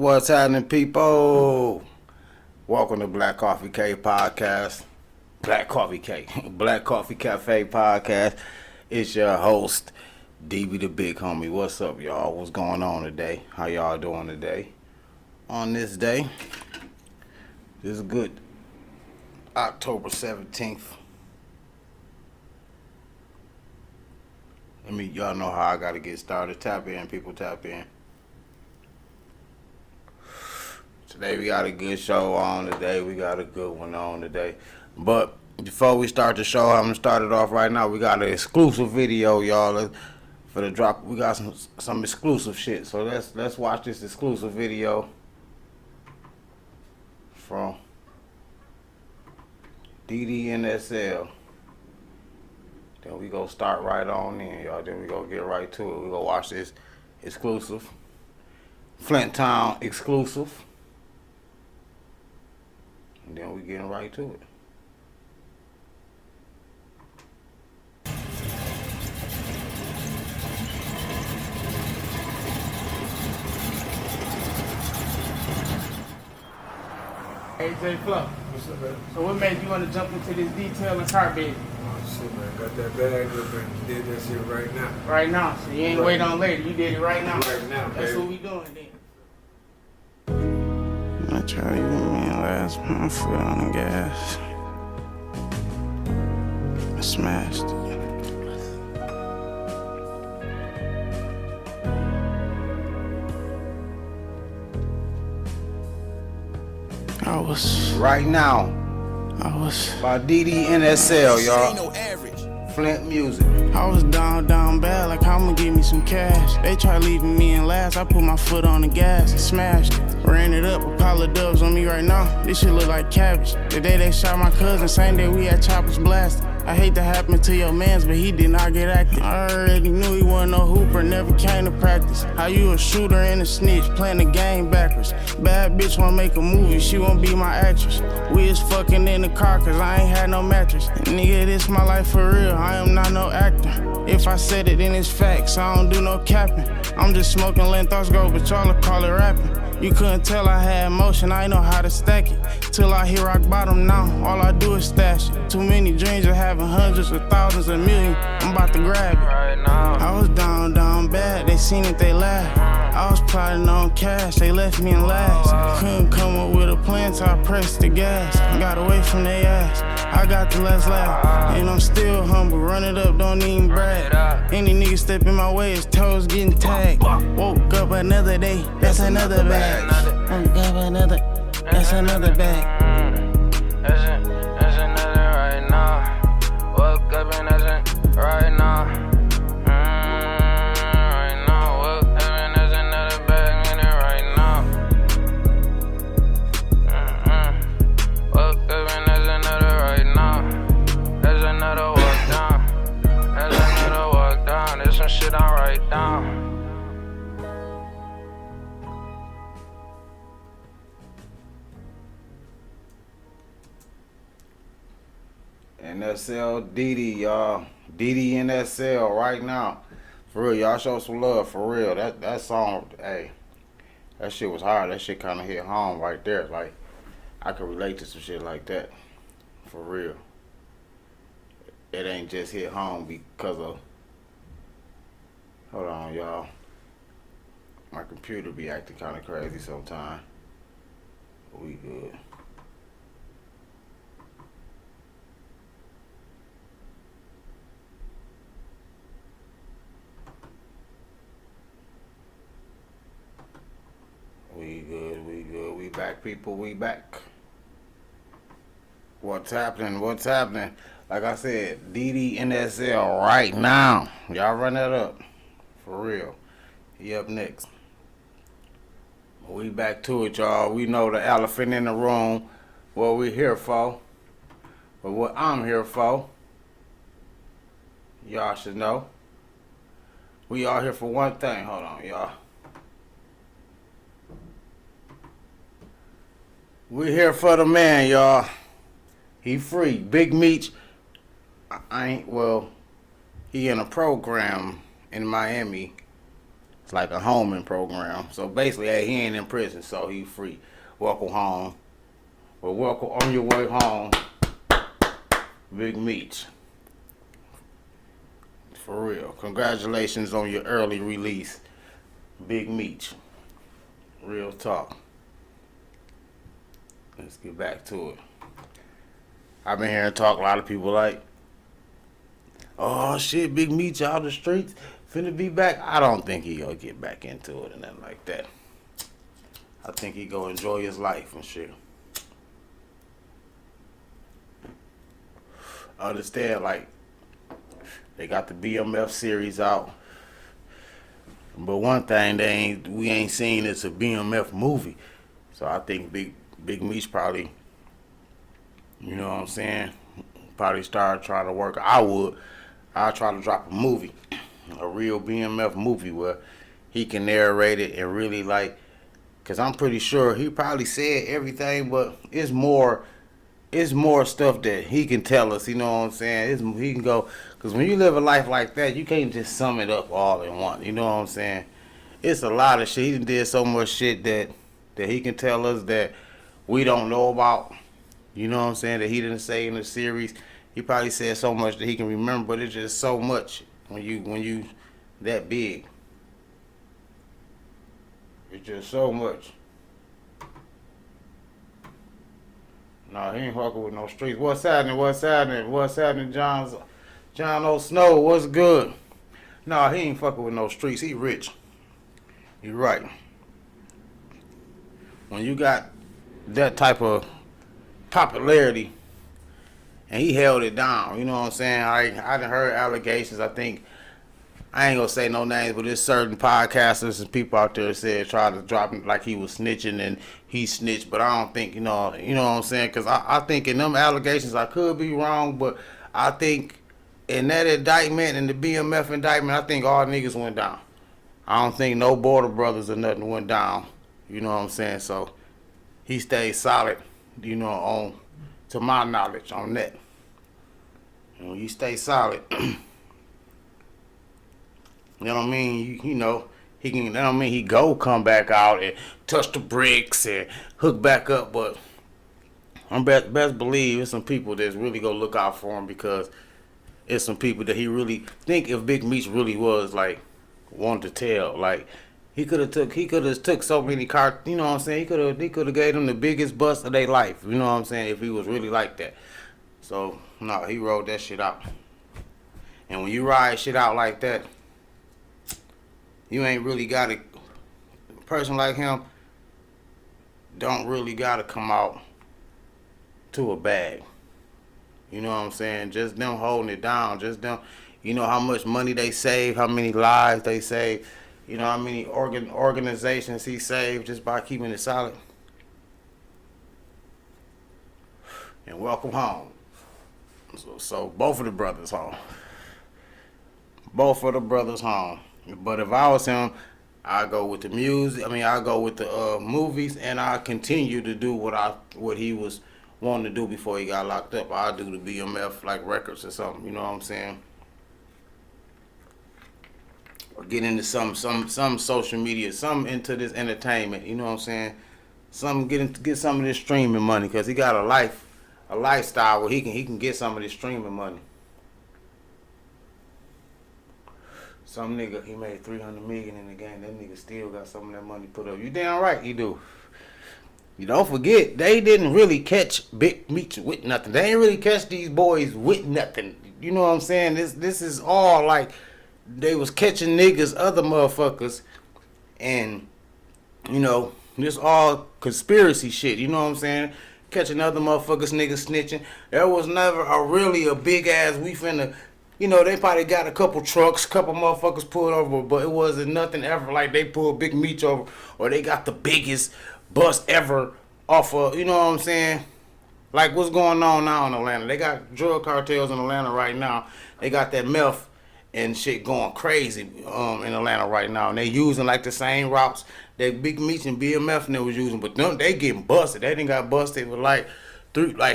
What's happening, people? Welcome to Black Coffee K Podcast. Black Coffee K. Black Coffee Cafe Podcast. It's your host, DeeBee the Big Homie. What's up, y'all? What's going on today? How y'all doing today? On this day, this is good. October 17th. Y'all know how I gotta get started. Tap in, people, tap in. Today we got a good show on today. We got a good one on today. But before we start the show, I'm gonna start it off right now. We got an exclusive video, y'all. For the drop, we got some exclusive shit. So let's watch this exclusive video from DDNSL. Then we go start right on in, y'all. Then we go get right to it. We go watch this exclusive Flint Town exclusive. And then we getting right to it. AJ Fluff. What's up, man? So what made you want to jump into this detail and carpet Oh, shit, man. Got that bag up and did that shit right now. right now? So you ain't Right. wait on later. You did it right now. Right now, That's baby. what we doing then. I tried to get me in last, put my foot on the gas. I smashed it. I was Right now, by DDNSL, y'all. Flint Music. I was down bad, like I'ma give me some cash. They tried leaving me in last, I put my foot on the gas and smashed it. Ran it up, a pile of dubs on me right now. This shit look like cabbage. The day they shot my cousin, same day we had choppers blasted. I hate to happen to your mans, but he did not get active. I already knew he wasn't no hooper, never came to practice. How you a shooter and a snitch, playing the game backwards. Bad bitch wanna make a movie, she won't be my actress. We is fucking in the car, cause I ain't had no mattress. Nigga, this my life for real, I am not no actor. If I said it, then it's facts, I don't do no capping. I'm just smoking, letting thoughts go, but y'all call it rapping. You couldn't tell I had emotion, I ain't know how to stack it. Till I hit rock bottom now, all I do is stash it. Too many dreams of having hundreds of thousands of millions, I'm about to grab it. Right now. I was down bad, they seen it, they laughed. I was plotting on cash, they left me in last. Couldn't come up with a plan, so I pressed the gas. Got away from their ass, I got the last laugh. And I'm still humble, run it up, don't even brag. Any nigga step in my way, his toes getting tagged. Woke up another day, that's another bag. Woke up another, that's another bag. That's another right now. Woke up and that's it right now. Right now. Woke up and that's another bag in it right now. Woke up and that's another right now. That's another walk down. That's another walk down. There's some shit I write down. NSL DD, y'all. DDNSL right now. For real, y'all show some love, for real. That song, hey, that shit was hard. That shit kind of hit home right there. Like, I could relate to some shit like that. For real. It ain't just hit home because of, hold on, y'all. My computer be acting kind of crazy sometimes. We good. We good. We back, people. We back. What's happening? Like I said, DDNSL right now. Y'all run that up. For real. He up next. We back to it, y'all. We know the elephant in the room. What we here for. But what I'm here for, y'all should know. We all here for one thing. Hold on, y'all. We here for the man, y'all. He free. Big Meech. He in a program in Miami It's like a homing program. So basically, hey, he ain't in prison, so he free. Welcome home. Well, welcome on your way home, Big Meech. For real. Congratulations on your early release, Big Meech. Real talk. Let's get back to it. I've been hearing talk, a lot of people like, oh shit, Big Meech out the streets, finna be back. I don't think he gonna get back into it and nothing like that. I think he gonna enjoy his life and shit. I understand, like, they got the BMF series out. But one thing we ain't seen is a BMF movie. So I think Big Meech probably, you know what I'm saying, probably start trying to work. I'll try to drop a movie, a real BMF movie where he can narrate it and really like, cause I'm pretty sure he probably said everything, but it's more stuff that he can tell us, you know what I'm saying? He can go, cause when you live a life like that, you can't just sum it up all in one, you know what I'm saying? It's a lot of shit. He did so much shit that he can tell us that we don't know about, you know what I'm saying, that he didn't say in the series. He probably said so much that he can remember, but it's just so much when you that big. It's just so much. No, he ain't fucking with no streets. What's happening, John O. Snow, what's good? No, he ain't fucking with no streets. He rich. You right. When you got that type of popularity, and he held it down, you know what I'm saying? I done heard allegations. I think, I ain't gonna say no names, but there's certain podcasters and people out there said try to drop him like he was snitching and he snitched, but I don't think, you know what I'm saying? Because I think in them allegations, I could be wrong, but I think in that indictment, in the BMF indictment, I think all niggas went down. I don't think no Border Brothers or nothing went down, you know what I'm saying? So he stayed solid, you know, on, to my knowledge, on that. And when you stay solid, you know what I mean? You know, he can, you know what I mean? He come back out and touch the bricks and hook back up, but I'm best believe there's some people that's really gonna look out for him, because it's some people that he really think if Big Meech really was like wanted to tell, like he could have took so many you know what I'm saying? He could have gave them the biggest bust of their life, you know what I'm saying, if he was really like that. So no, he rolled that shit out. And when you ride shit out like that, you ain't really got a person like him don't really gotta come out to a bag. You know what I'm saying? Just them holding it down, just them, you know how much money they save, how many lives they save, you know how many organizations he saved just by keeping it solid. And welcome home. So both of the brothers home. Both of the brothers home. But if I was him, I'd go with the music. I mean, I'd go with the movies, and I'd continue to do what he was wanting to do before he got locked up. I'd do the BMF like records or something. You know what I'm saying? Or get into some social media, some into this entertainment. You know what I'm saying? Get some of this streaming money, because he got a lifestyle where he can get some of this streaming money. Some nigga, he made $300 million in the game. That nigga still got some of that money put up. You damn right he do. You don't forget, they didn't really catch Big Meech with nothing. They ain't really catch these boys with nothing. You know what I'm saying? This is all like they was catching niggas, other motherfuckers, and you know, this all conspiracy shit. You know what I'm saying? Catching other motherfuckers, niggas snitching. There was never a big ass, we finna. You know, they probably got a couple trucks, couple motherfuckers pulled over, but it wasn't nothing ever like they pulled Big Meech over, or they got the biggest bust ever off of, you know what I'm saying? Like what's going on now in Atlanta? They got drug cartels in Atlanta right now. They got that meth and shit going crazy in Atlanta right now. And they using like the same routes that Big Meech and BMF and they was using, but them, they getting busted. They didn't got busted with like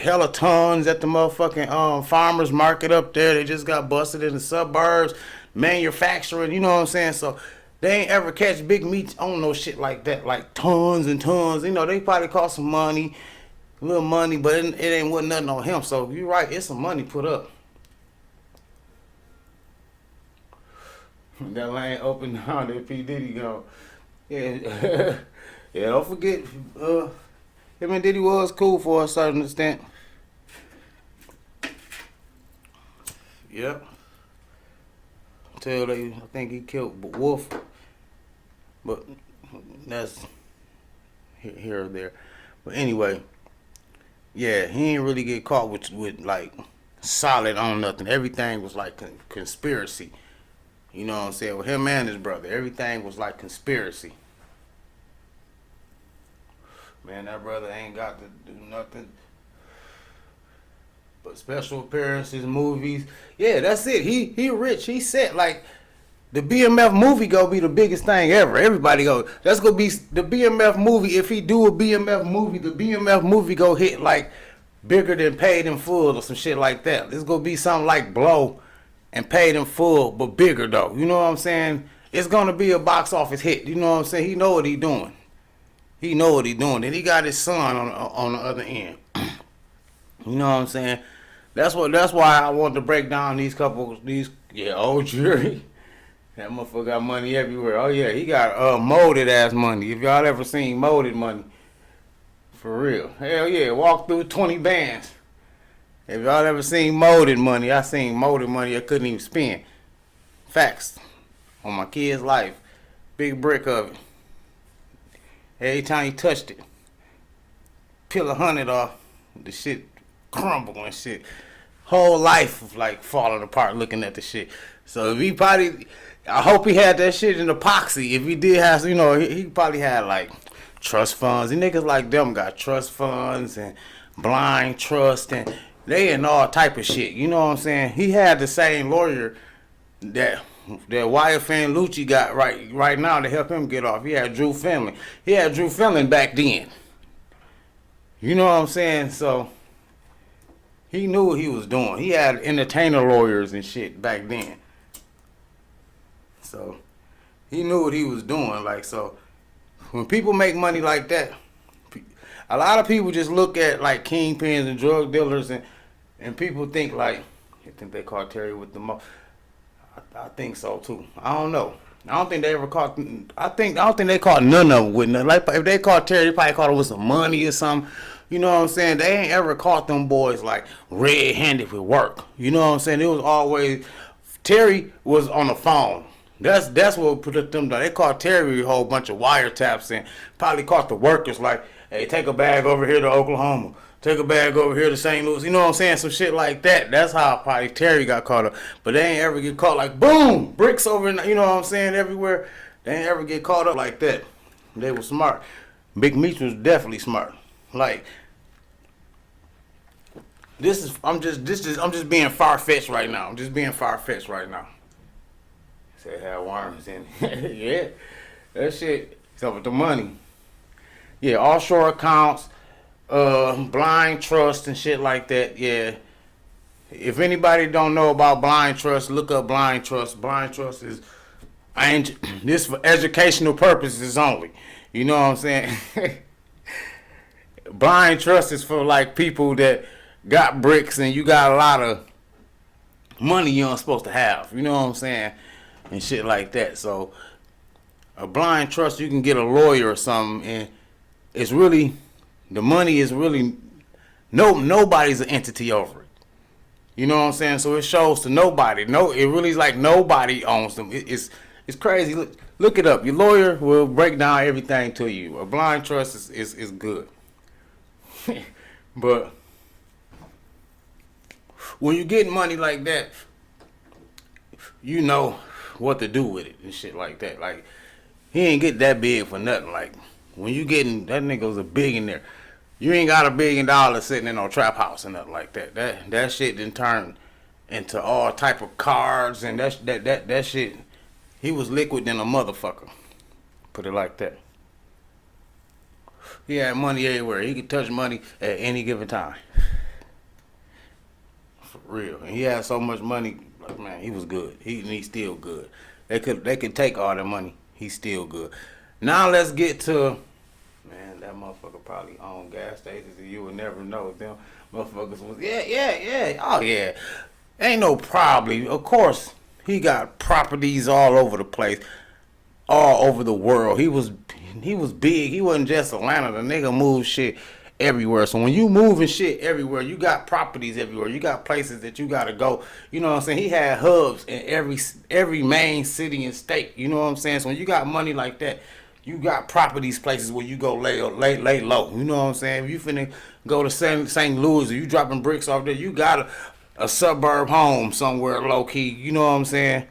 hella tons at the motherfucking farmers market up there. They just got busted in the suburbs, manufacturing, you know what I'm saying? So they ain't ever catch Big Meech on no shit like that, like tons and tons. You know, they probably cost some money, a little money, but it ain't wasn't nothing on him. So you're right, it's some money put up. That lane open down there, P. Diddy go. Yeah, yeah. Don't forget, him and Diddy was cool for a certain extent. Yep. Till I think he killed Wolf, but that's here or there. But anyway, yeah, he didn't really get caught with like solid on nothing. Everything was like conspiracy. You know what I'm saying? With him and his brother, everything was like conspiracy. Man, that brother ain't got to do nothing but special appearances, movies. Yeah, that's it. He rich. He set like the BMF movie gonna be the biggest thing ever. Everybody go. That's gonna be the BMF movie. If he do a BMF movie, the BMF movie go hit like bigger than Paid in Full or some shit like that. It's gonna be something like Blow and Paid in Full, but bigger though. You know what I'm saying? It's gonna be a box office hit. You know what I'm saying? He know what he doing. He know what he doing. And he got his son on the other end. You know what I'm saying? That's why I wanted to break down these old jury. That motherfucker got money everywhere. Oh yeah, he got molded ass money. If y'all ever seen molded money, for real. Hell yeah, walk through 20 bands. If y'all ever seen molded money, I seen molded money I couldn't even spend. Facts. On my kid's life. Big brick of it. Every time he touched it, peel 100 off, the shit crumble and shit. Whole life of like falling apart looking at the shit. So if he probably, I hope he had that shit in epoxy. If he did have, you know, he probably had like trust funds. And niggas like them got trust funds and blind trust and they in all type of shit. You know what I'm saying? He had the same lawyer that Wyatt and Lucci got right now to help him get off. He had Drew Finley. He had Drew Finley back then. You know what I'm saying? So he knew what he was doing. He had entertainer lawyers and shit back then. So he knew what he was doing. Like, so when people make money like that, a lot of people just look at like kingpins and drug dealers and people think like, I think they caught Terry with the most. I think so too. I don't know. I don't think they ever caught. I don't think they caught none of them with nothing. Like if they caught Terry, they probably caught him with some money or something. You know what I'm saying? They ain't ever caught them boys like red-handed with work. You know what I'm saying? It was always Terry was on the phone. That's what put them down. They caught Terry with a whole bunch of wiretaps and probably caught the workers like, hey, take a bag over here to Oklahoma. Take a bag over here to St. Louis. You know what I'm saying? Some shit like that. That's how probably Terry got caught up. But they ain't ever get caught like, boom, bricks over, you know what I'm saying, everywhere. They ain't ever get caught up like that. They were smart. Big Meech was definitely smart. Like, I'm just being far-fetched right now. I'm just being far-fetched right now. Say had worms in it. Yeah. That shit. So with the money. Yeah, offshore accounts. Blind trust and shit like that. Yeah, if anybody don't know about blind trust, look up blind trust. Blind trust is this for educational purposes only. You know what I'm saying? Blind trust is for like people that got bricks and you got a lot of money you aren't supposed to have. You know what I'm saying? And shit like that. So a blind trust, you can get a lawyer or something, and it's really, the money is really, nobody's an entity over it. You know what I'm saying? So it shows to nobody. It really is like nobody owns them. It's crazy. Look it up. Your lawyer will break down everything to you. A blind trust is good. But when you get money like that, you know what to do with it and shit like that. Like, he ain't get that big for nothing. Like, when you getting, that nigga's a billionaire. You ain't got $1 billion sitting in no trap house and nothing like that. That shit didn't turn into all type of cars and that shit. He was liquid than a motherfucker. Put it like that. He had money everywhere. He could touch money at any given time. For real. And he had so much money, like, man, he was good. He's still good. They could take all that money He's still good. Now let's get to, man, that motherfucker probably owned gas stations and you would never know. Them motherfuckers was, yeah. Oh, yeah. Ain't no problem. Of course, he got properties all over the place, all over the world. He was big. He wasn't just Atlanta. The nigga moved shit everywhere. So when you moving shit everywhere, you got properties everywhere. You got places that you gotta go. You know what I'm saying? He had hubs in every main city and state. You know what I'm saying? So when you got money like that, you got properties, places where you go lay low. You know what I'm saying? If you finna go to St. Louis or you dropping bricks off there, you got a suburb home somewhere low key. You know what I'm saying?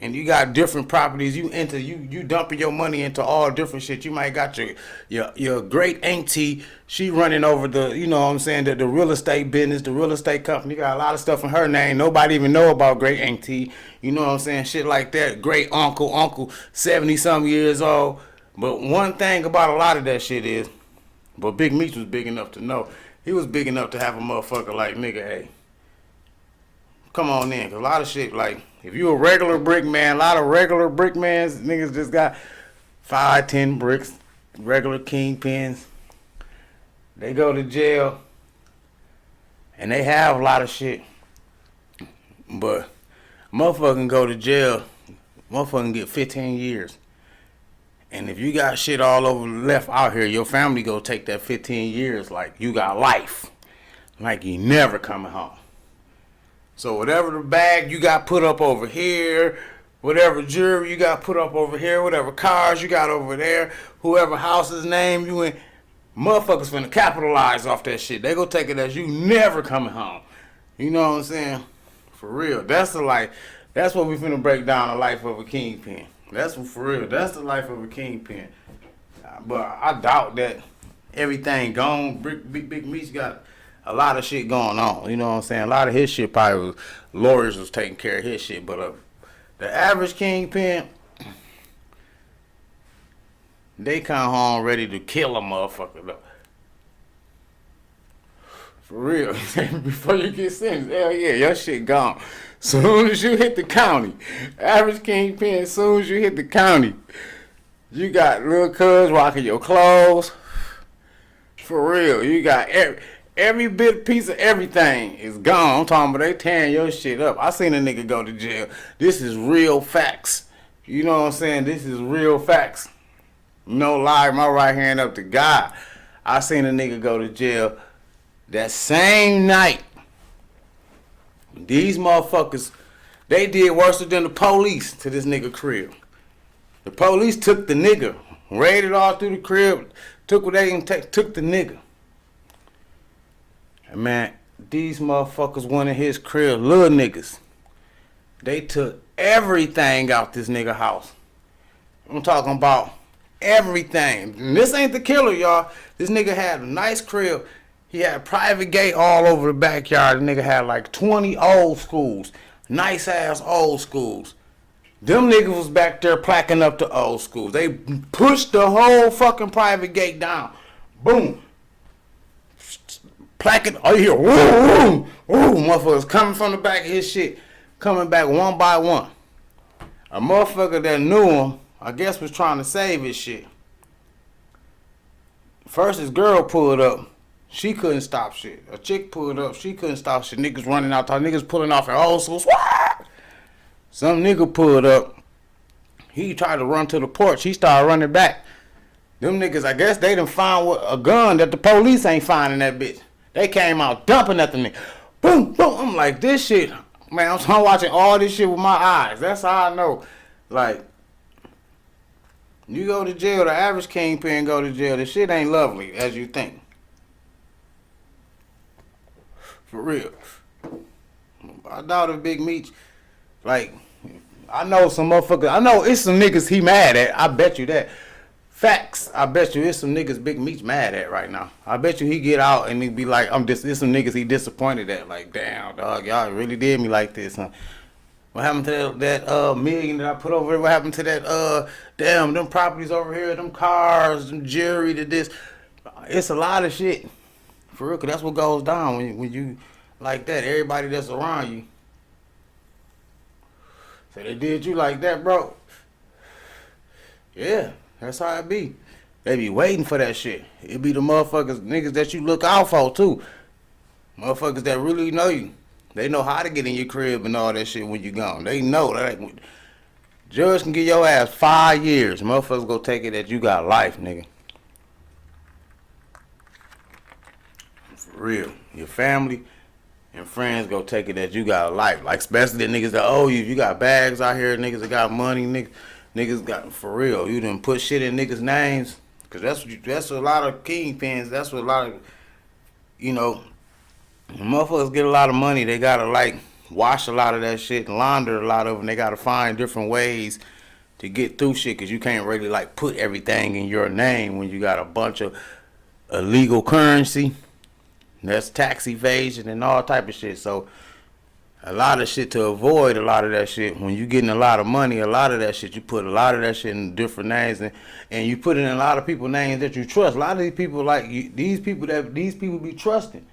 And you got different properties. You dumping your money into all different shit. You might got your great auntie. She running over the, you know what I'm saying, the real estate business, the real estate company. You got a lot of stuff in her name. Nobody even know about great auntie. You know what I'm saying? Shit like that. Great uncle, 70-something years old. But one thing about a lot of that shit is, but Big Meech was big enough to know. He was big enough to have a motherfucker like, nigga, hey, come on in. 'Cause a lot of shit, like, if you a regular brick man, a lot of regular brick mans, niggas just got 5, 10 bricks, regular kingpins. They go to jail, and they have a lot of shit. But motherfucking go to jail, motherfucking get 15 years. And if you got shit all over left out here, your family go take that 15 years like you got life. Like you never coming home. So whatever the bag you got put up over here, whatever jewelry you got put up over here, whatever cars you got over there, whoever house's name you in, motherfuckers finna capitalize off that shit. They go take it as you never coming home. You know what I'm saying? For real. That's the life. That's what we finna break down the life of a kingpin. That's what, for real. That's the life of a kingpin. But I doubt that everything gone. Big Meech got a lot of shit going on. You know what I'm saying? A lot of his shit probably was, lawyers was taking care of his shit. But the average kingpin, they come home ready to kill a motherfucker though. For real. Before you get sentenced, hell yeah, your shit gone. Soon as you hit the county, average kingpin, as soon as you hit the county, you got little cuz rocking your clothes. For real. You got every bit piece of everything is gone. I'm talking about they tearing your shit up. I seen a nigga go to jail. This is real facts. You know what I'm saying? This is real facts. No lie, my right hand up to God. I seen a nigga go to jail that same night. These motherfuckers, they did worse than the police to this nigga crib. The police took the nigga, raided all through the crib, took what they can take, took the nigga. And man, these motherfuckers went in his crib, little niggas. They took everything out this nigga house. I'm talking about everything. And this ain't the killer, y'all. This nigga had a nice crib. He had a private gate all over the backyard. The nigga had like 20 old schools. Nice ass old schools. Them niggas was back there placking up the old schools. They pushed the whole fucking private gate down. Boom. Placking. Oh, you hear, woo, woo, motherfuckers coming from the back of his shit. Coming back one by one. A motherfucker that knew him, I guess, was trying to save his shit. First, his girl pulled up. She couldn't stop shit. A chick pulled up. She couldn't stop shit. Niggas running out. Niggas pulling off their old schools. Some nigga pulled up. He tried to run to the porch. He started running back. Them niggas, I guess they done found a gun that the police ain't finding that bitch. They came out dumping at the nigga. Boom, boom. I'm like, this shit. Man, I'm watching all this shit with my eyes. That's how I know. Like, you go to jail, the average kingpin go to jail. This shit ain't lovely as you think. For real. I doubt if Big Meech, like, I know some motherfuckers, I know it's some niggas he mad at. I bet you that. Facts. I bet you it's some niggas Big Meech mad at right now. I bet you he get out and he be like, there's some niggas he disappointed at. Like, damn, dog, y'all really did me like this, huh? What happened to that million that I put over here? What happened to that, damn, them properties over here, them cars, them jewelry, to this. It's a lot of shit. For real, 'cause that's what goes down when you like that. Everybody that's around you. So they did you like that, bro. Yeah, that's how it be. They be waiting for that shit. It be the motherfuckers, niggas that you look out for too. Motherfuckers that really know you. They know how to get in your crib and all that shit when you gone. They know that. Judge can give your ass 5 years. Motherfuckers go take it that you got life, nigga. For real. Your family and friends go take it that you got life. Like, especially the niggas that owe you. You got bags out here, niggas that got money, niggas got, for real. You done put shit in niggas' names. Because that's a lot of kingpins. That's what a lot of, you know, motherfuckers get a lot of money. They got to, like, wash a lot of that shit, launder a lot of them. They got to find different ways to get through shit because you can't really, like, put everything in your name when you got a bunch of illegal currency. That's tax evasion and all type of shit. So a lot of shit to avoid a lot of that shit. When you getting a lot of money, a lot of that shit, you put a lot of that shit in different names, and you put it in a lot of people's names that you trust. A lot of these people, like these people be trusting.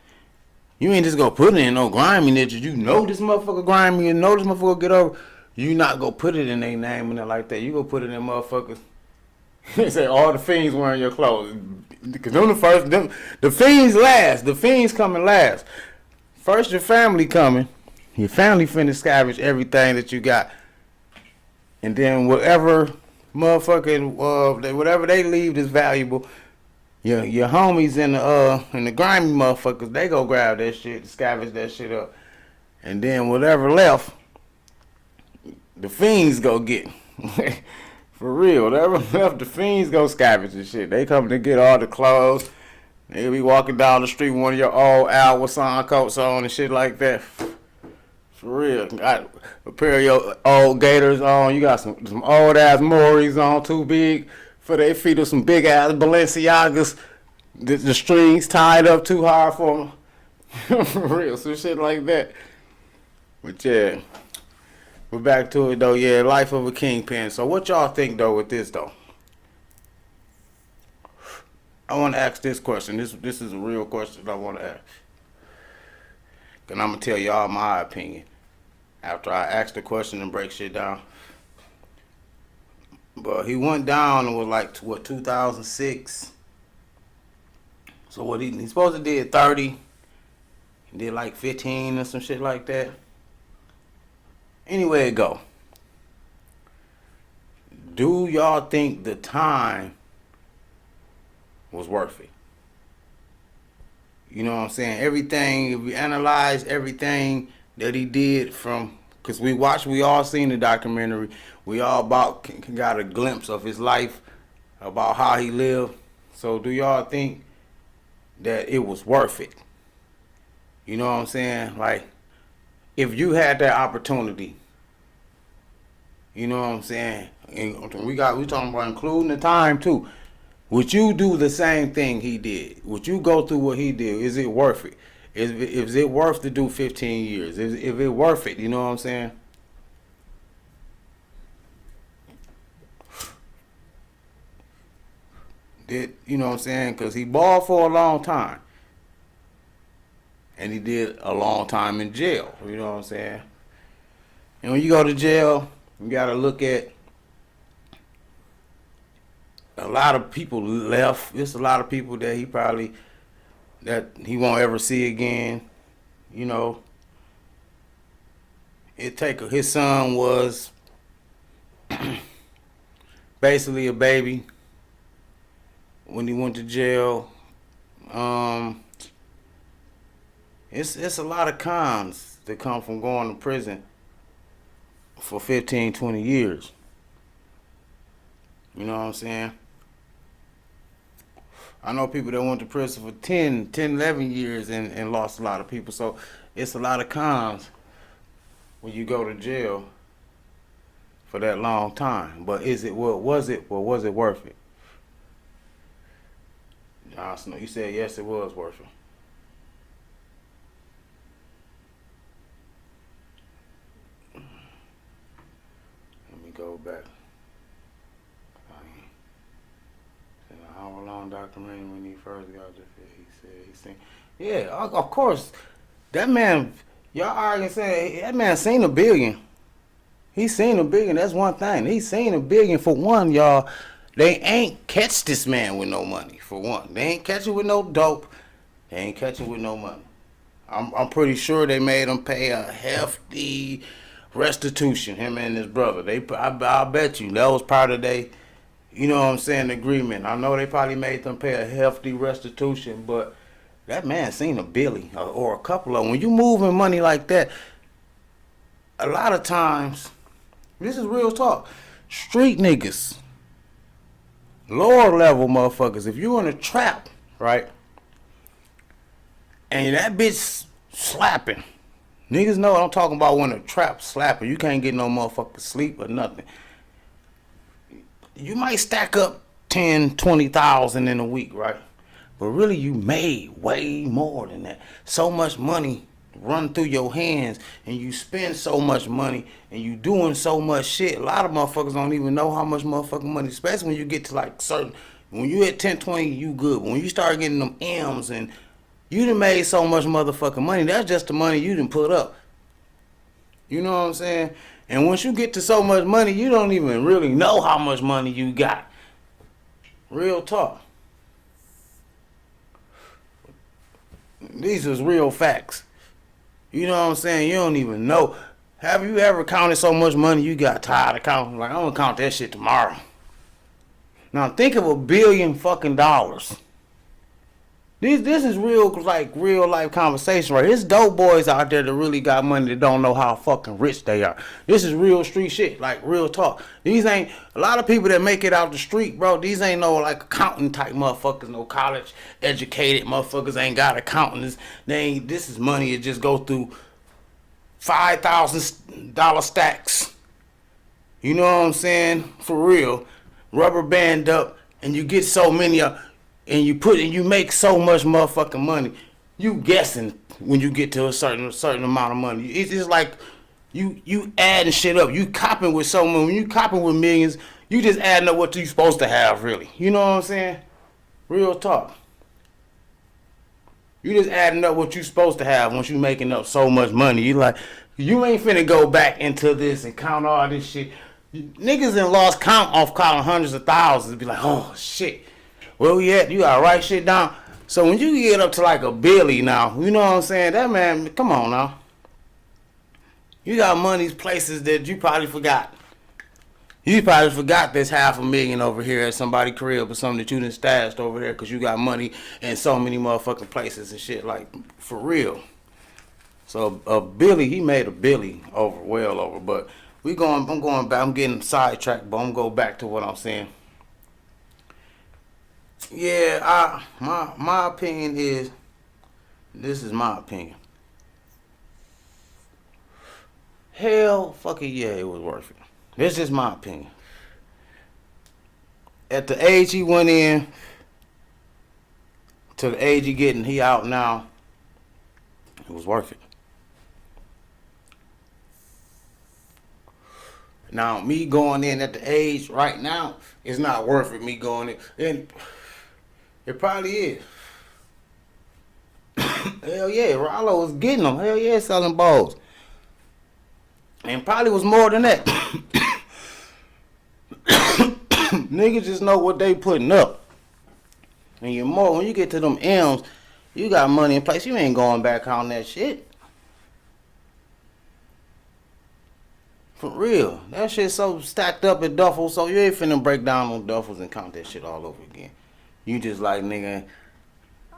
You ain't just gonna put it in no grimy niggas. You know this motherfucker grimy, you know this motherfucker get over. You not gonna put it in their name and it like that. You gonna put it in motherfuckers. They say all the fiends wearing your clothes. Because the fiends last. The fiends coming last. First your family coming. Your family finna scavenge everything that you got. And then whatever motherfucking, whatever they leave is valuable, your homies and the grimy motherfuckers, they go grab that shit, scavenge that shit up. And then whatever left, the fiends go get. For real, whatever left, the fiends go scavenge and shit. They come to get all the clothes. They be walking down the street with one of your old Alwasan coats on and shit like that. For real. Got a pair of your old Gators on. You got some old ass Maury's on, too big for their feet, or some big ass Balenciagas. The strings tied up too hard for them. For real, some shit like that. But yeah. We're back to it though, yeah, life of a kingpin. So what y'all think though with this though? I want to ask this question. This is a real question I want to ask. And I'm going to tell y'all my opinion after I ask the question and break shit down. But he went down and was like, what, 2006? So what he supposed to did 30. He did like 15 or some shit like that. Anyway it go. Do y'all think the time was worth it? You know what I'm saying? Everything, if we analyze everything that he did from, because we all seen the documentary. We all got a glimpse of his life, about how he lived. So do y'all think that it was worth it? You know what I'm saying? Like, if you had that opportunity, you know what I'm saying? And we talking about including the time too. Would you do the same thing he did? Would you go through what he did? Is it worth it? Is it worth to do 15 years? Is it worth it? You know what I'm saying? You know what I'm saying? Because he balled for a long time. And he did a long time in jail. You know what I'm saying? And when you go to jail, you got to look at a lot of people left. There's a lot of people that he won't ever see again. You know, his son was basically a baby when he went to jail. It's a lot of cons that come from going to prison for 15, 20 years. You know what I'm saying? I know people that went to prison for 10, 11 years and lost a lot of people. So it's a lot of cons when you go to jail for that long time. But was it worth it? Johnson, you said yes, it was worth it. Let me go back. An hour-long documentary when he first got to he said he seen. Yeah, of course. That man, y'all arguing saying that man seen $1 billion. He seen $1 billion. That's one thing. He seen $1 billion. For one, y'all, they ain't catch this man with no money. For one, they ain't catch it with no dope. They ain't catch it with no money. I'm pretty sure they made him pay a hefty restitution. Him and his brother. I bet you that was part of they, you know what I'm saying, agreement. I know they probably made them pay a hefty restitution, but that man seen $1 billion or a couple of them. When you moving money like that, a lot of times, this is real talk. Street niggas, lower level motherfuckers, if you in a trap, right, and that bitch slapping, niggas know what I'm talking about when a trap slapping. You can't get no motherfucking sleep or nothing. You might stack up 10, 20,000 in a week, right? But really you made way more than that. So much money run through your hands and you spend so much money and you doing so much shit. A lot of motherfuckers don't even know how much motherfucking money, especially when you get to like certain, when you hit 10, 20, you good. But when you start getting them M's and you done made so much motherfucking money, that's just the money you done put up. You know what I'm saying? And once you get to so much money, you don't even really know how much money you got. Real talk. These is real facts. You know what I'm saying? You don't even know. Have you ever counted so much money you got tired of counting? Like, I'm gonna count that shit tomorrow. Now think of $1 billion fucking dollars. This is real, like, real life conversation, right? There's dope boys out there that really got money that don't know how fucking rich they are. This is real street shit, like real talk. These ain't, a lot of people that make it out the street, bro, these ain't no like accountant type motherfuckers, no college educated motherfuckers ain't got accountants. They ain't, this is money that just go through $5,000 stacks. You know what I'm saying? For real. Rubber band up and you get so many and you make so much motherfucking money. You guessing when you get to a certain amount of money. It's just like you adding shit up. You copping with so much. When you copping with millions, you just adding up what you supposed to have, really. You know what I'm saying? Real talk. You just adding up what you supposed to have once you making up so much money. You like, you ain't finna go back into this and count all this shit. Niggas done lost count off counting hundreds of thousands. Be like, oh shit. Where we at? You gotta write shit down. So when you get up to like $1 billion now, you know what I'm saying? That man, come on now. You got money places that you probably forgot. You probably forgot there's $500,000 over here at somebody's crib or something that you done stashed over there because you got money in so many motherfucking places and shit, like, for real. So he made $1 billion over, well over. But I'm going back, I'm getting sidetracked, but I'm going to go back to what I'm saying. Yeah, my opinion is, this is my opinion. Hell fucking yeah, it was worth it. This is my opinion. At the age he went in, to the age he out now, it was worth it. Now, me going in at the age right now, it's not worth it, me going in. And it probably is. Hell yeah, Rollo was getting them. Hell yeah, selling balls. And probably was more than that. Niggas just know what they putting up. And you more, when you get to them M's, you got money in place. You ain't going back on that shit. For real. That shit so stacked up at duffels, so you ain't finna break down on duffels and count that shit all over again. You just like, nigga,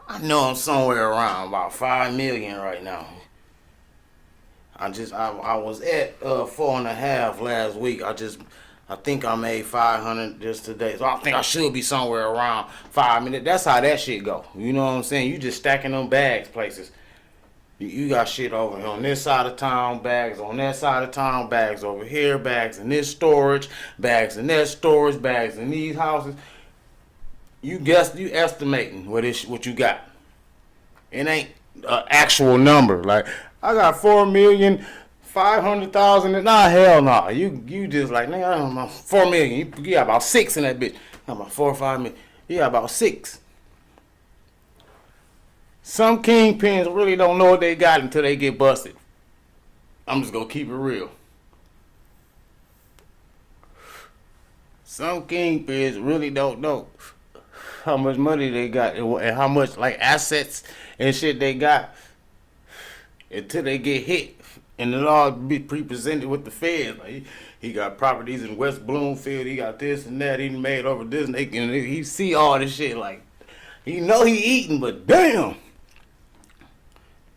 I know I'm somewhere around about 5 million right now. I was at 4.5 last week. I think I made 500 just today. So I think I should be somewhere around 5 minutes. That's how that shit go. You know what I'm saying? You just stacking them bags places. You got shit over here on this side of town, bags on that side of town, bags over here, bags in this storage, bags in that storage, bags in these houses. You estimating what you got. It ain't an actual number. Like, I got 4,500,000. Nah, hell no. You just like, nigga, I don't know, 4 million. You got about 6 in that bitch. You got about 4 or 5 million. You got about 6. Some kingpins really don't know what they got until they get busted. I'm just gonna keep it real. some kingpins really don't know how much money they got and how much like assets and shit they got until they get hit. And it all be pre-presented with the feds. Like he got properties in West Bloomfield. He got this and that. He made over this. And he see all this shit. Like, he know he eating, but damn.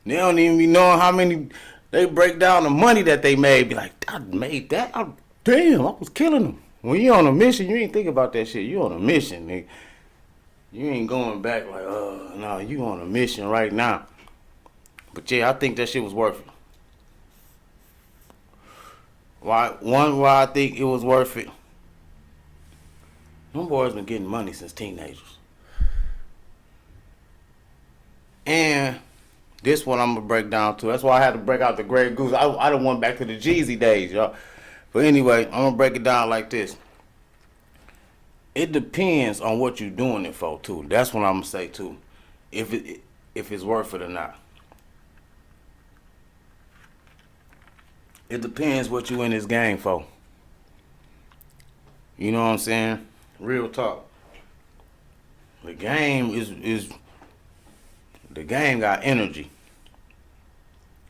They don't even be knowing how many. They break down the money that they made. Be like, I made that. Damn, I was killing them. When you on a mission, you ain't think about that shit. You on a mission, nigga. You ain't going back like, no, you on a mission right now. But yeah, I think that shit was worth it. Why I think it was worth it. Them boys been getting money since teenagers. And this one I'm gonna break down too. That's why I had to break out the Grey Goose. I done went back to the Jeezy days, y'all. But anyway, I'm gonna break it down like this. It depends on what you're doing it for too. That's what I'm gonna say too. If it's worth it or not. It depends what you in this game for. You know what I'm saying? Real talk. The game is the game got energy.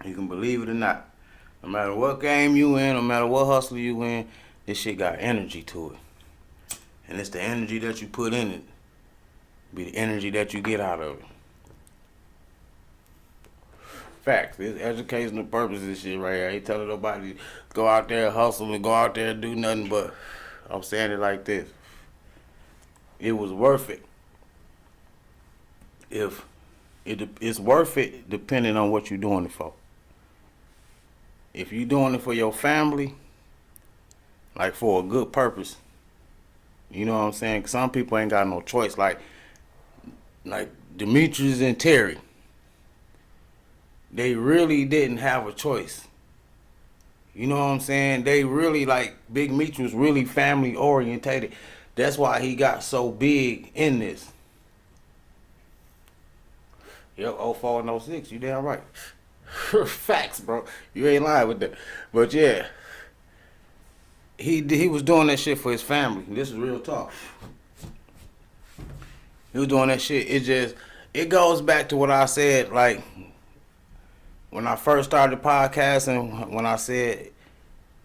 You can believe it or not. No matter what game you in, no matter what hustle you in, this shit got energy to it. And it's the energy that you put in it. Be the energy that you get out of it. Facts. It's educational purposes, this shit right here. I ain't telling nobody to go out there and hustle and go out there and do nothing, but I'm saying it like this. It was worth it. It's worth it depending on what you're doing it for. If you're doing it for your family, like for a good purpose, you know what I'm saying? 'Cause some people ain't got no choice. Like Demetrius and Terry. They really didn't have a choice. You know what I'm saying? They really, like, Big Meech was really family orientated. That's why he got so big in this. Yep, 04 and 06, you damn right. Facts, bro. You ain't lying with that. But yeah, he was doing that shit for his family. This is real talk. He was doing that shit. It goes back to what I said, like, when I first started podcasting, when I said,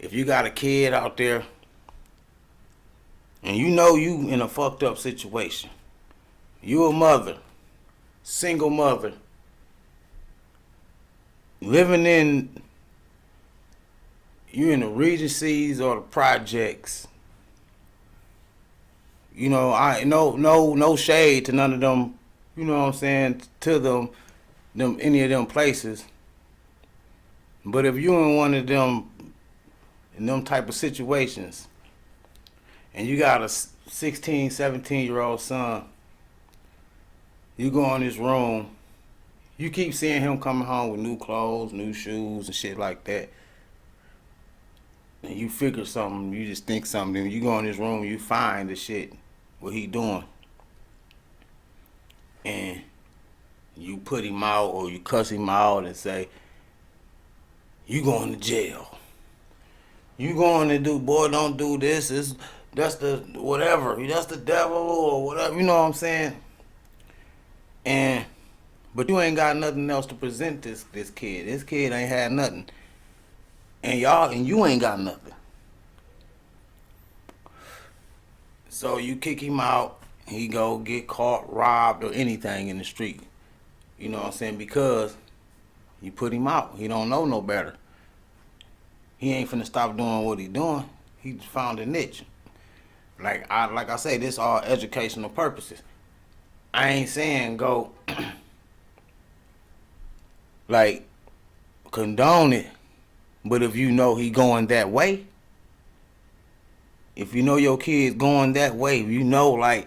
if you got a kid out there and you know you in a fucked up situation, you a mother, single mother, living you in the Regencies or the projects, you know, no shade to none of them, you know what I'm saying, to them any of them places. But if you in one of them, in them type of situations, and you got a 16, 17-year-old son, you go in his room, you keep seeing him coming home with new clothes, new shoes, and shit like that. And you figure something, you just think something, and you go in his room, you find the shit, what he doing. And you put him out or you cuss him out and say, you going to jail. You going to do, boy, don't do this. That's the whatever. That's the devil or whatever. You know what I'm saying? But you ain't got nothing else to present this kid. This kid ain't had nothing. And you ain't got nothing. So you kick him out, he go get caught, robbed, or anything in the street. You know what I'm saying? Because you put him out. He don't know no better. He ain't finna stop doing what he doing. He found a niche. Like I say, this all educational purposes. I ain't saying go like condone it, but if you know he going that way, if you know your kid's going that way, you know like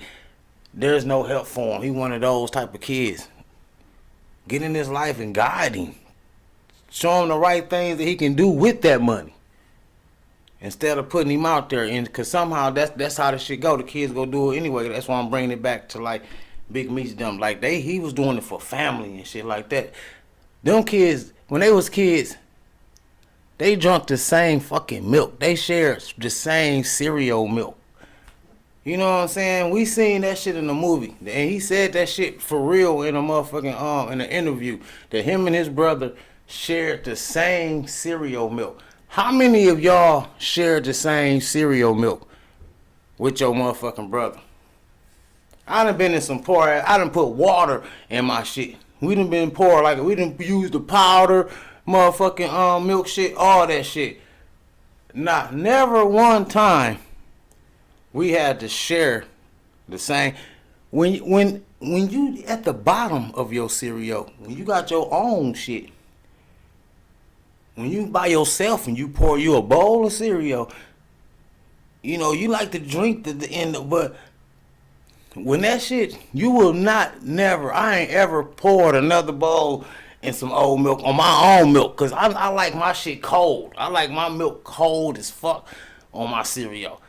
there's no help for him. He one of those type of kids. Get in his life and guide him. Show him the right things that he can do with that money. Instead of putting him out there, and cause somehow that's how the shit go. The kids go do it anyway. That's why I'm bringing it back to like Big Meech them. Like he was doing it for family and shit like that. Them kids, when they was kids, they drunk the same fucking milk. They shared the same cereal milk. You know what I'm saying? We seen that shit in the movie. And he said that shit for real in a motherfucking in an interview. That him and his brother shared the same cereal milk. How many of y'all shared the same cereal milk with your motherfucking brother? I done been in some poor ass. I done put water in my shit. We done been poor, like we done used the powder, motherfucking milk shit, all that shit. Never one time we had to share the same. When you at the bottom of your cereal, when you got your own shit, when you by yourself and you pour you a bowl of cereal, you know you like to drink the end, but when that shit, you will never. I ain't ever poured another bowl and some old milk on my own milk, cause I like my shit cold. I like my milk cold as fuck on my cereal.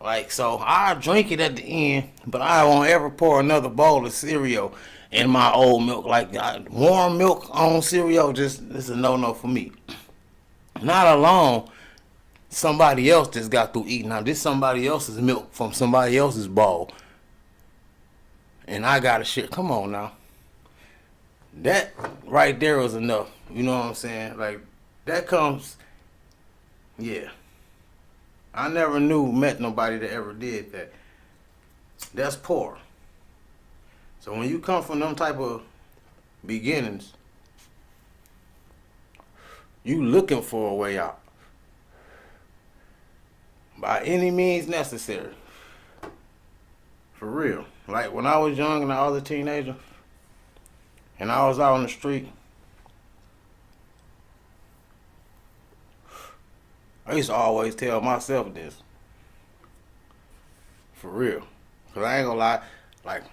Like, so I drink it at the end, but I won't ever pour another bowl of cereal in my old milk. Like, warm milk on cereal, this is a no for me. Not alone somebody else just got through eating. Now this somebody else's milk from somebody else's bowl, and I gotta share. Come on now. That right there was enough. You know what I'm saying? Like, that comes, yeah. I never met nobody that ever did that. That's poor. So when you come from them type of beginnings, you looking for a way out. By any means necessary. For real. Like when I was young and I was a teenager, and I was out on the street, I used to always tell myself this. For real. Cause I ain't gonna lie, like,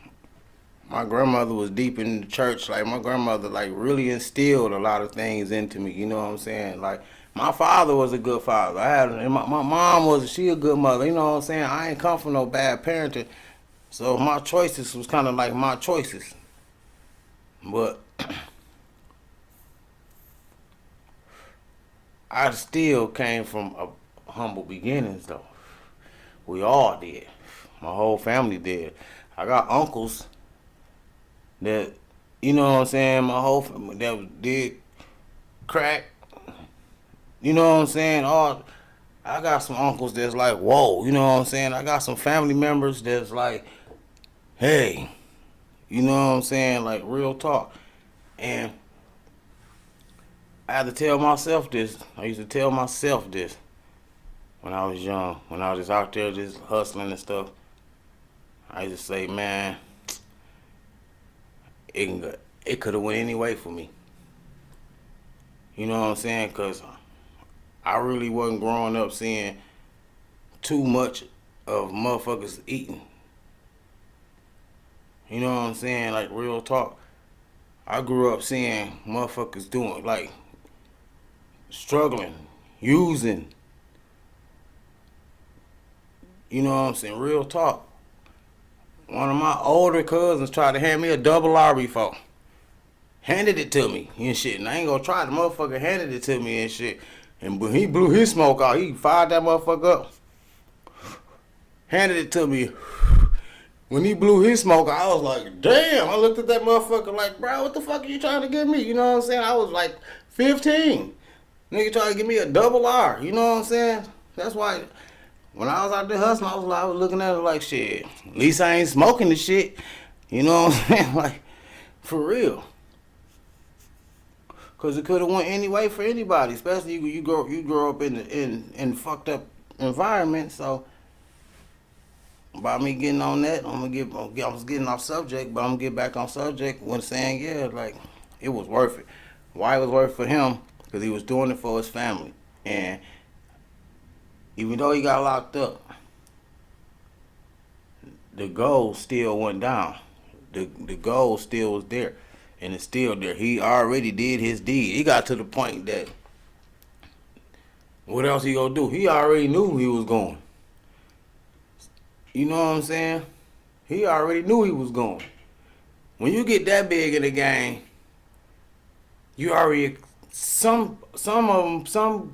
my grandmother was deep in the church. Like, my grandmother, like, really instilled a lot of things into me. You know what I'm saying? Like, my father was a good father. And my mom she a good mother. You know what I'm saying? I ain't come from no bad parenting. So my choices was kind of like my choices. But I still came from a humble beginnings, though. We all did. My whole family did. I got uncles that, you know what I'm saying, my whole family that did crack. You know what I'm saying? I got some uncles that's like, whoa, you know what I'm saying? I got some family members that's like, hey, you know what I'm saying? Like, real talk. And I had to tell myself this. I used to tell myself this when I was young. When I was just out there just hustling and stuff. I used to say, man, it could have went any way for me. You know what I'm saying? Because I really wasn't growing up seeing too much of motherfuckers eating. You know what I'm saying? Like, real talk. I grew up seeing motherfuckers doing, like, struggling, using. You know what I'm saying? Real talk. One of my older cousins tried to hand me a double R before. Handed it to me and shit. And I ain't gonna try. The motherfucker handed it to me and shit. And he blew his smoke out. He fired that motherfucker up. Handed it to me. When he blew his smoke out, I was like, damn. I looked at that motherfucker like, bro, what the fuck are you trying to give me? You know what I'm saying? I was like 15. Nigga trying to give me a double R. You know what I'm saying? That's why when I was out there hustling, I was looking at it like, shit, at least I ain't smoking the shit. You know what I'm saying? Like, for real. Cause it could have went any way for anybody, especially you grow up in fucked up environment. So by me getting on that, I was getting off subject, but I'm gonna get back on subject when saying, yeah, like, it was worth it. Why it was worth it for him? Because he was doing it for his family. And even though he got locked up, the goal still went down. The goal still was there. And it's still there. He already did his deed. He got to the point that, what else he gonna do? He already knew he was going. You know what I'm saying? He already knew he was going. When you get that big in the game, you already, some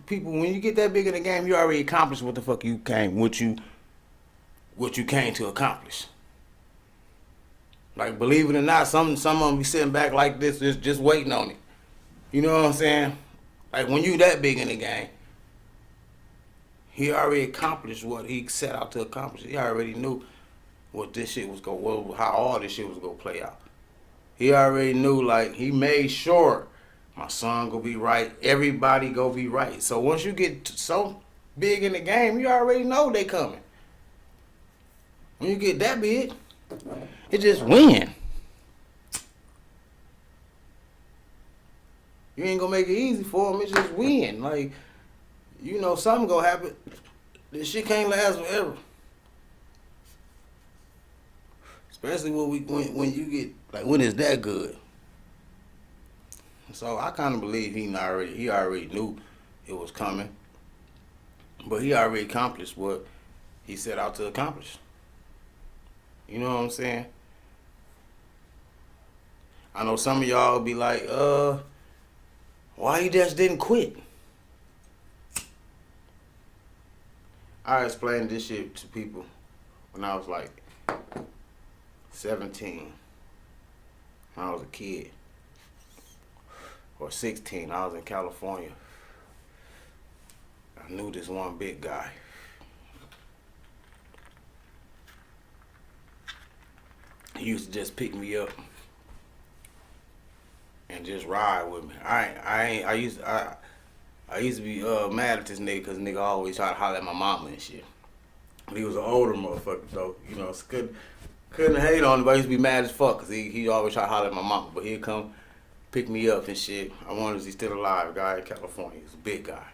people, when you get that big in the game, you already accomplished what the fuck you came, what you what you came to accomplish. Like, believe it or not, some of them be sitting back like this, just waiting on it. You know what I'm saying? Like, when you that big in the game, he already accomplished what he set out to accomplish. He already knew what this shit was how all this shit was gonna play out. He already knew, like, he made sure my son gonna be right, everybody gonna be right. So once you get so big in the game, you already know they coming. When you get that big, it just win. You ain't gonna make it easy for them. It's just win. Like, you know, something gonna happen. This shit can't last forever. Especially when you get, like, when it's that good. So I kind of believe he already knew it was coming. But he already accomplished what he set out to accomplish. You know what I'm saying? I know some of y'all be like, why he just didn't quit? I explained this shit to people when I was like 17, when I was a kid, or 16. I was in California. I knew this one big guy. He used to just pick me up and just ride with me. I used to be mad at this nigga because nigga always try to holler at my mama and shit. But he was an older motherfucker though, you know. Couldn't hate on him, but I used to be mad as fuck because he always try to holler at my mama. But he'd come pick me up and shit. I wonder if he's still alive. A guy in California. He's a big guy.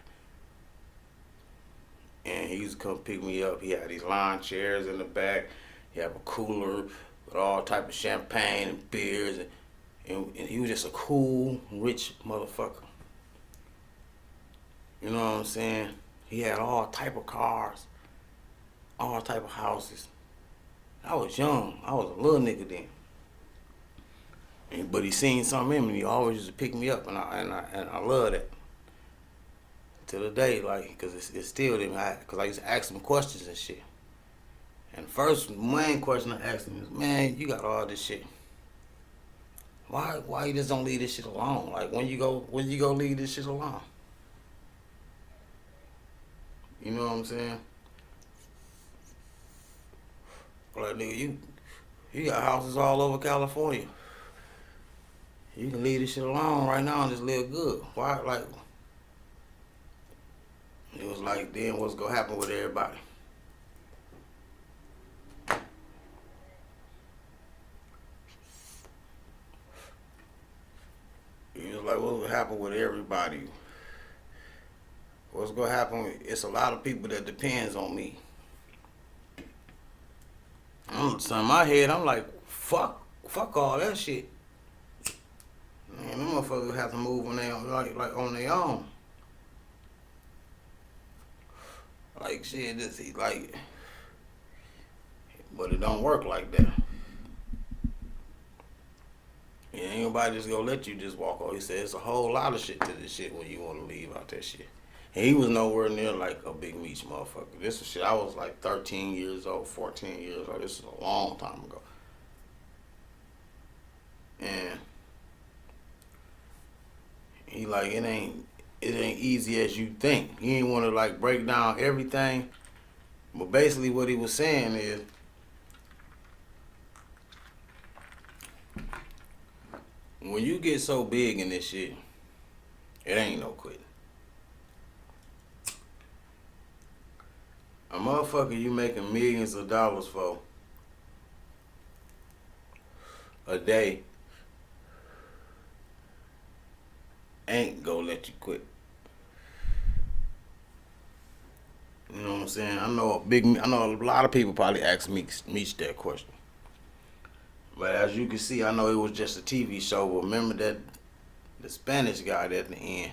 And he used to come pick me up. He had these lawn chairs in the back. He had a cooler with all type of champagne and beers. And he was just a cool, rich motherfucker. You know what I'm saying? He had all type of cars, all type of houses. I was young. I was a little nigga then. But he seen something in me. He always used to pick me up, and I love that. To the day, like, cause it's still them. Cause I used to ask him questions and shit. And the first main question I asked him is, man, you got all this shit. Why you just don't leave this shit alone? Like, when you go leave this shit alone? You know what I'm saying? Like, nigga, you got houses all over California. You can leave this shit alone right now and just live good. Why? Like, it was like, then what's gonna happen with everybody? It was like, what's gonna happen with everybody? What's gonna happen? It's a lot of people that depends on me. So in my head, I'm like, fuck all that shit. Man, them motherfuckers have to move on their own, like on their own. Like shit, like, but it don't work like that. Yeah, ain't nobody just gonna let you just walk off. He said it's a whole lot of shit to this shit when you wanna leave out that shit. And he was nowhere near like a Big Meech motherfucker. This was shit, I was like 13 years old, 14 years old. This is a long time ago. And he like, it ain't easy as you think. He ain't wanna like break down everything. But basically what he was saying is, when you get so big in this shit, it ain't no quitting. A motherfucker you making millions of dollars for a day ain't gonna let you quit. You know what I'm saying? I know a lot of people probably ask Meech that question. But as you can see, I know it was just a TV show, but remember that the Spanish guy at the end.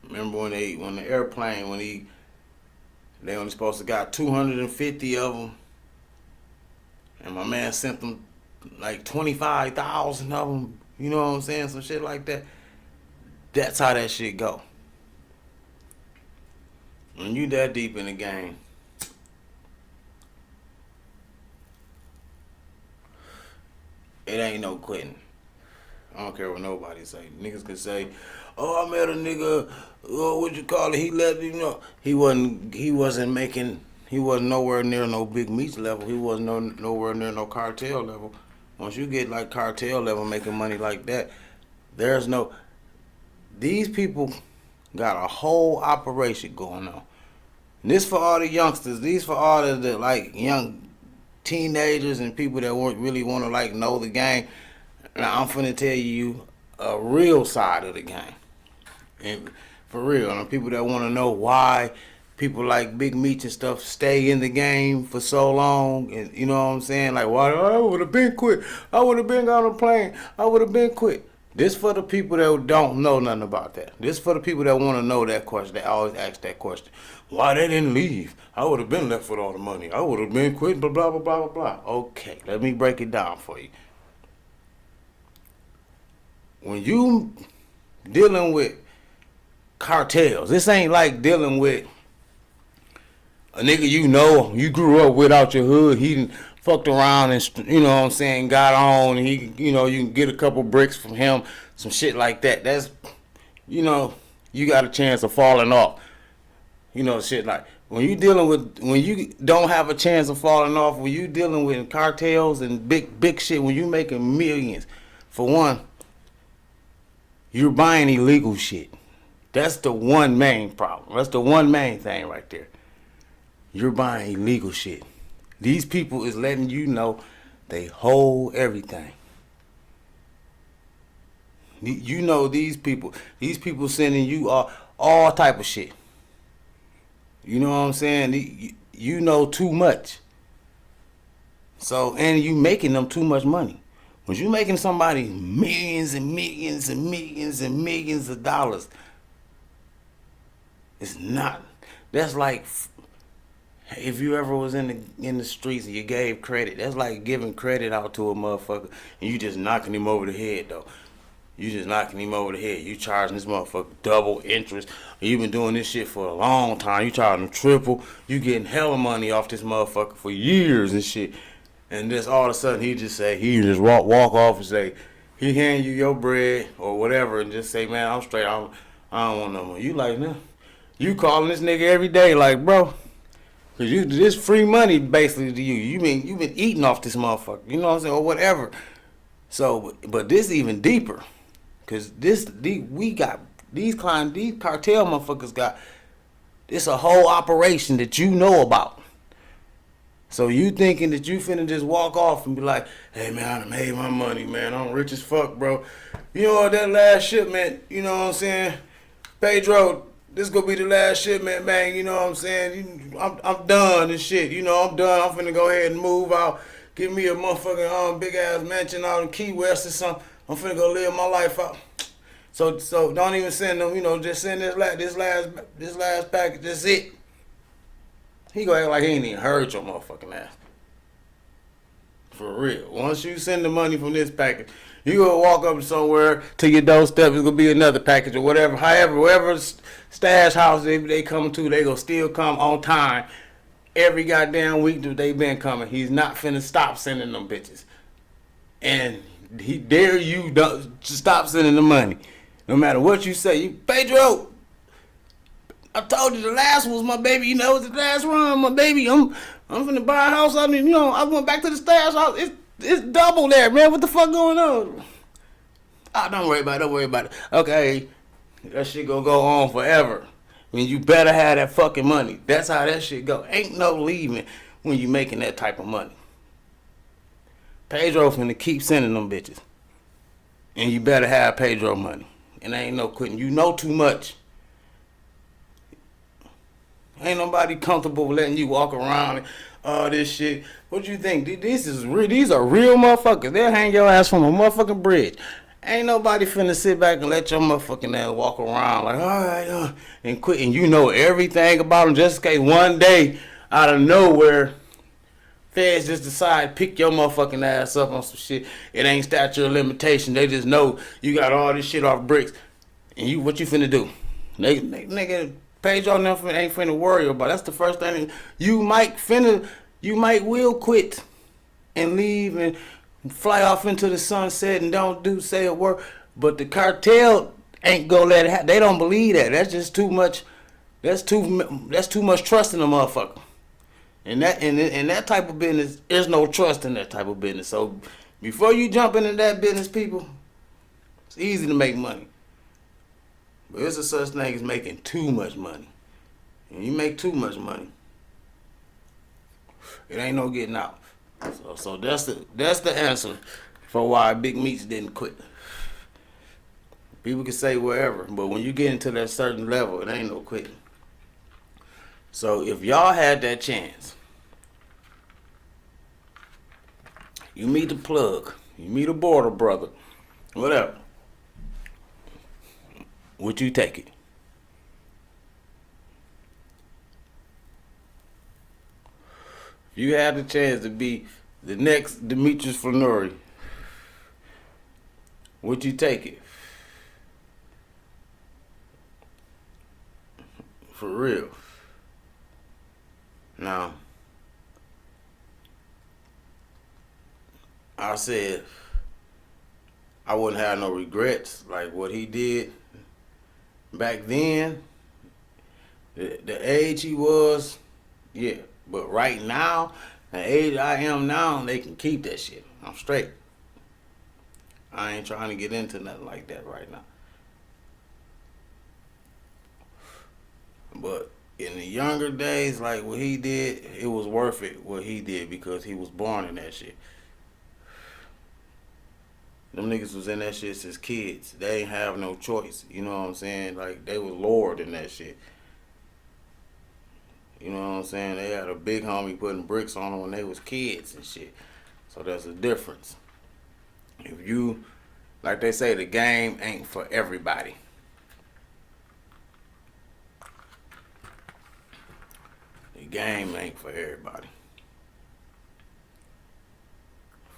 Remember when the airplane, they only supposed to got 250 of them, and my man sent them like 25,000 of them. You know what I'm saying? Some shit like that. That's how that shit go. When you that deep in the game, It ain't no quitting. I don't care what nobody say. Niggas can say, "Oh, I met a nigga. Oh, what you call it? He let you know he wasn't making. He wasn't nowhere near no Big Meech level. He wasn't nowhere near no cartel level. Once you get like cartel level making money like that, there's no. These people got a whole operation going on. And this for all the youngsters. These for all the like young teenagers and people that really want to like know the game. Now I'm finna tell you a real side of the game, and for real, and people that want to know why people like Big Meech and stuff stay in the game for so long, and you know what I'm saying? Like, why I would have been quit. I would have been on a plane. I would have been quit. This for the people that don't know nothing about that. This for the people that want to know that question. They always ask that question. Why they didn't leave? I would have been left with all the money. I would have been quit, blah, blah, blah, blah, blah. Okay, let me break it down for you. When you dealing with cartels, this ain't like dealing with a nigga you grew up with out your hood. He done fucked around and, you know what I'm saying, got on. And he, you know, you can get a couple bricks from him, some shit like that. That's, you know, you got a chance of falling off. You know, shit like, when you don't have a chance of falling off, when you dealing with cartels and big shit, when you making millions, for one, you're buying illegal shit. That's the one main problem. That's the one main thing right there. You're buying illegal shit. These people is letting you know they hold everything. You know these people sending you all type of shit. You know what I'm saying? You know too much. So, and you making them too much money. When you making somebody millions and millions and millions and millions of dollars, it's not. That's like if you ever was in the streets and you gave credit. That's like giving credit out to a motherfucker and you just knocking him over the head though. You just knocking him over the head. You charging this motherfucker double interest. You've been doing this shit for a long time. You charging him triple. You getting hella money off this motherfucker for years and shit. And just all of a sudden he just walk off and say, he hand you your bread or whatever and just say, man, I'm straight. I don't want no more. You like, no. You calling this nigga every day like, bro, cause this free money basically to you. You been eating off this motherfucker. You know what I'm saying? Or whatever. So, but this even deeper. Cause these cartel motherfuckers got, it's a whole operation that you know about. So you thinking that you finna just walk off and be like, hey man, I done made my money, man. I'm rich as fuck, bro. You know that last shipment, you know what I'm saying? Pedro, this gonna be the last shipment, man. You know what I'm saying? I'm done and shit. You know, I'm done. I'm finna go ahead and move out. Give me a motherfucking big ass mansion out in Key West or something. I'm finna go live my life out. So don't even send them, you know, just send this last package, that's it. He gonna act like he ain't even heard your motherfucking ass. For real. Once you send the money from this package, you gonna walk up somewhere to your doorstep, it's gonna be another package or whatever. However, whatever stash house they come to, they gonna still come on time. Every goddamn week that they been coming. He's not finna stop sending them bitches. And he dare you to stop sending the money. No matter what you say. Pedro, I told you the last one was my baby. You know, it was the last run, my baby. I'm finna buy a house. I mean, you know, I went back to the stash house. It's double there, man. What the fuck going on? Oh, don't worry about it. Okay, that shit gonna go on forever. I mean, you better have that fucking money. That's how that shit go. Ain't no leaving when you making that type of money. Pedro finna keep sending them bitches. And you better have Pedro money. And ain't no quitting. You know too much. Ain't nobody comfortable with letting you walk around and all this shit. What you think? These are real motherfuckers. They'll hang your ass from a motherfucking bridge. Ain't nobody finna sit back and let your motherfucking ass walk around like, all right, and quit. And you know everything about them just in case one day out of nowhere, feds just decide pick your motherfucking ass up on some shit. It ain't statute of limitation. They just know you got all this shit off bricks. And what you finna do? Nigga, Pedro never ain't finna worry about. That's the first thing. You might will quit and leave and fly off into the sunset and don't say a word. But the cartel ain't gonna let it happen. They don't believe that. That's just too much. That's too much trust in a motherfucker. And that type of business, there's no trust in that type of business. So before you jump into that business, people, it's easy to make money. But there's a such thing as making too much money. And you make too much money, it ain't no getting out. So that's the answer for why Big Meech didn't quit. People can say wherever, but when you get into that certain level, it ain't no quitting. So if y'all had that chance, you meet the plug, you meet a border brother, whatever, would you take it? If you had the chance to be the next Demetrius Flenory, would you take it? For real. Now, I said I wouldn't have no regrets like what he did back then. The age he was, yeah. But right now, the age I am now, they can keep that shit. I'm straight. I ain't trying to get into nothing like that right now. But in the younger days, like what he did, it was worth it what he did because he was born in that shit. Them niggas was in that shit since kids. They ain't have no choice. You know what I'm saying? Like, they was lowered in that shit. You know what I'm saying? They had a big homie putting bricks on them when they was kids and shit. So there's a difference. If you, like they say, the game ain't for everybody. The game ain't for everybody.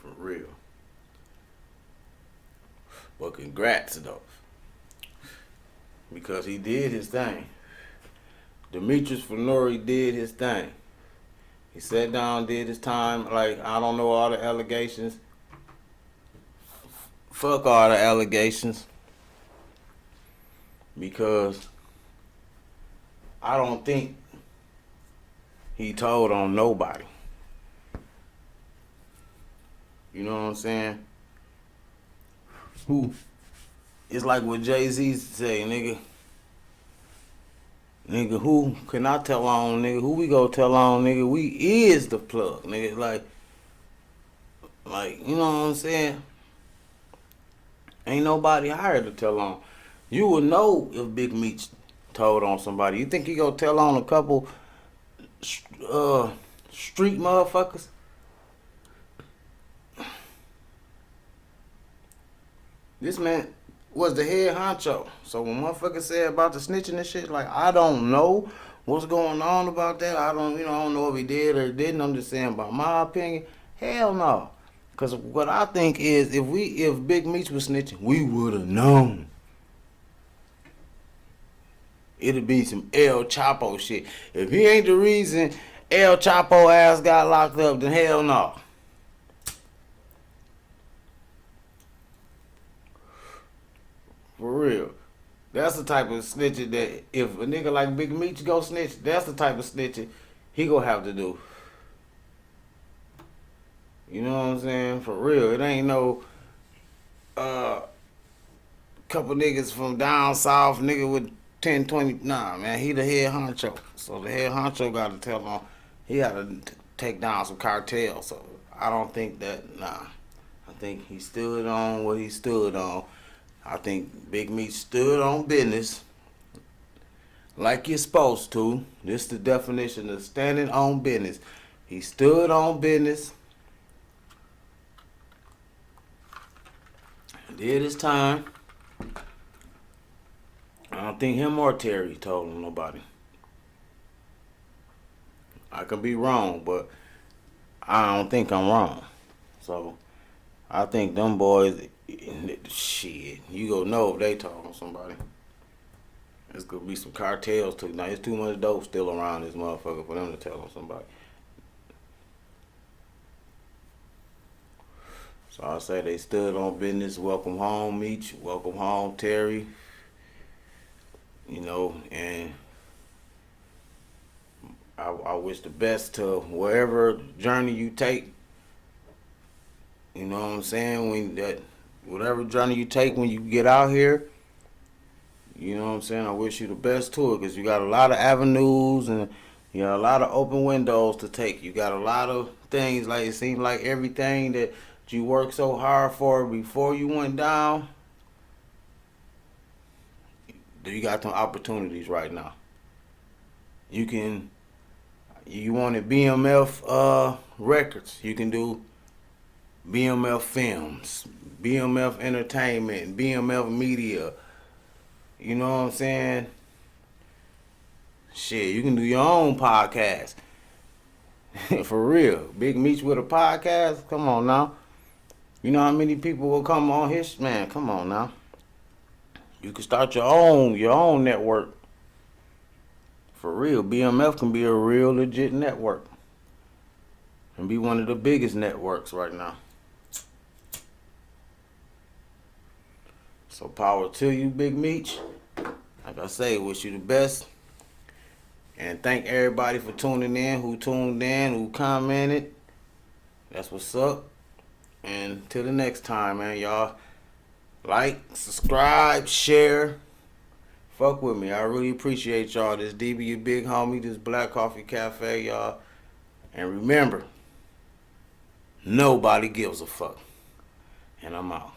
For real. But congrats though. Because he did his thing. Demetrius Flenory did his thing. He sat down, did his time. Like, I don't know all the allegations. Fuck all the allegations. Because I don't think he told on nobody. You know what I'm saying? Who? It's like what Jay-Z say, nigga. Nigga, who can I tell on, nigga? Who we go tell on, nigga? We is the plug, nigga. Like, you know what I'm saying? Ain't nobody hired to tell on. You would know if Big Meech told on somebody. You think he go tell on a couple street motherfuckers? This man was the head honcho. So when motherfuckers say about the snitching and shit, like, I don't know what's going on about that. I don't know if he did or didn't. I'm just saying about my opinion. Hell no. Cause what I think is if Big Meech was snitching, we would have known. It'd be some El Chapo shit. If he ain't the reason El Chapo ass got locked up, then hell no. For real. That's the type of snitching that if a nigga like Big Meech go snitch, that's the type of snitching he gonna have to do. You know what I'm saying? For real. It ain't no couple niggas from down south, nigga with 10, 20. Nah, man, he the head honcho. So the head honcho gotta tell him he gotta take down some cartels. So I don't think that, nah. I think he stood on what he stood on. I think Big Meech stood on business like you're supposed to. This is the definition of standing on business. He stood on business, did his time. I don't think him or Terry told him nobody. I could be wrong, but I don't think I'm wrong. So I think them boys, shit, you gonna know if they told on somebody. There's gonna be some cartels too. Now, there's too much dope still around this motherfucker for them to tell on somebody. So I say they stood on business. Welcome home, Meech. Welcome home, Terry. You know, and I wish the best to wherever journey you take. You know what I'm saying? Whatever journey you take when you get out here, you know what I'm saying? I wish you the best to it, because you got a lot of avenues and you got a lot of open windows to take. You got a lot of things, like it seems like everything that you worked so hard for before you went down, you got some opportunities right now. You wanted BMF records, you can do BMF films, BMF entertainment, BMF media. You know what I'm saying? Shit, you can do your own podcast. For real. Big Meech with a podcast? Come on now. You know how many people will come on his, man, come on now. You can start your own network. For real. BMF can be a real legit network. And be one of the biggest networks right now. So power to you, Big Meech. Like I say, wish you the best. And thank everybody for tuning in, who tuned in, who commented. That's what's up. And till the next time, man, y'all. Like, subscribe, share. Fuck with me. I really appreciate y'all. This DeeBee, your big homie. This Black Coffee Cafe, y'all. And remember, nobody gives a fuck. And I'm out.